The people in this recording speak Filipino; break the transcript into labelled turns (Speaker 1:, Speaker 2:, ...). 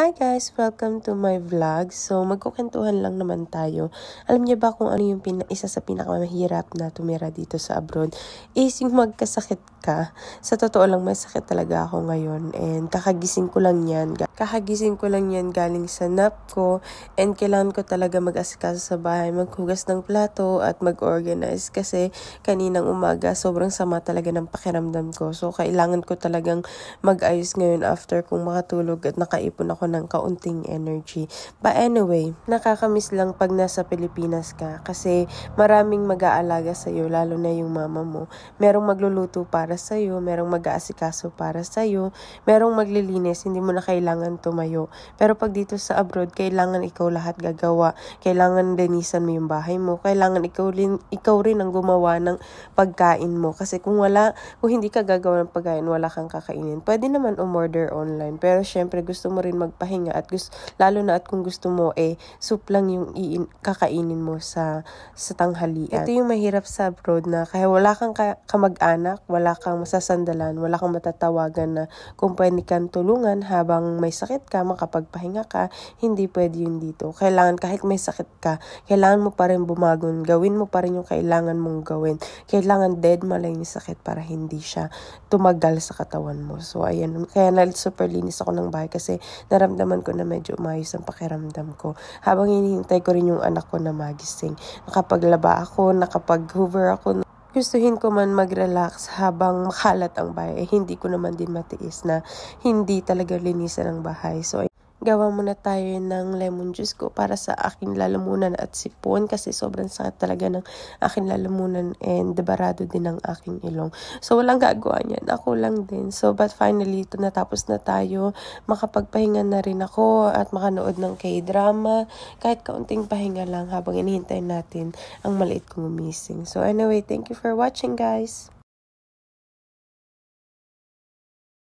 Speaker 1: Hi guys! Welcome to my vlog. So, magkukwentuhan lang naman tayo. Alam niyo ba kung ano yung isa sa pinakamahirap na tumira dito sa abroad? Is yung magkasakit ka. Sa totoo lang, may sakit talaga ako ngayon. And kakagising ko lang yan. Galing sa nap ko. And kailangan ko talaga mag-asikaso sa bahay, maghugas ng plato at mag-organize. Kasi kaninang umaga, sobrang sama talaga ng pakiramdam ko. So, kailangan ko talagang mag-ayos ngayon after kung makatulog at nakaipon ako ng kaunting energy. But anyway, nakakamiss lang pag nasa Pilipinas ka kasi maraming mag-aalaga sa'yo, lalo na yung mama mo. Merong magluluto para sa'yo, merong mag-aasikaso para sa'yo, merong maglilinis, hindi mo na kailangan tumayo. Pero pag dito sa abroad, kailangan ikaw lahat gagawa. Kailangan linisan mo yung bahay mo. Kailangan ikaw rin ang gumawa ng pagkain mo. Kasi kung hindi ka gagawa ng pagkain, wala kang kakainin. Pwede naman umorder online. Pero syempre gusto mo rin magpahinga at lalo na at kung gusto mo soup lang yung kakainin mo sa tanghalian. Ito yung mahirap sa abroad na kaya wala kang kamag-anak, wala kang masasandalan, wala kang matatawagan na kung pwede kang tulungan habang may sakit ka, makapagpahinga ka, hindi pwede yun dito. Kailangan kahit may sakit ka, kailangan mo pa rin bumagon, gawin mo pa rin yung kailangan mong gawin. Kailangan dead mo lang yung sakit para hindi siya tumagal sa katawan mo. So ayan, kaya super linis ako ng bahay kasi naramdaman ko na medyo umayos ang pakiramdam ko. Habang hinihintay ko rin yung anak ko na magising. Nakapaglaba ako, nakapag-hoover ako. Gustuhin ko man mag-relax habang makalat ang bahay. Hindi ko naman din matiis na hindi talaga linisan ang bahay. So gawa muna tayo ng lemon juice ko para sa aking lalamunan at sipon kasi sobrang sakit talaga ng aking lalamunan and debarado din ng aking ilong. So walang gagawa niyan, ako lang din. So but finally, natapos na tayo. Makapagpahinga na rin ako at makanood ng K-drama. Kahit kaunting pahinga lang habang inihintay natin ang maliit kong gumising. So anyway, thank you for watching guys!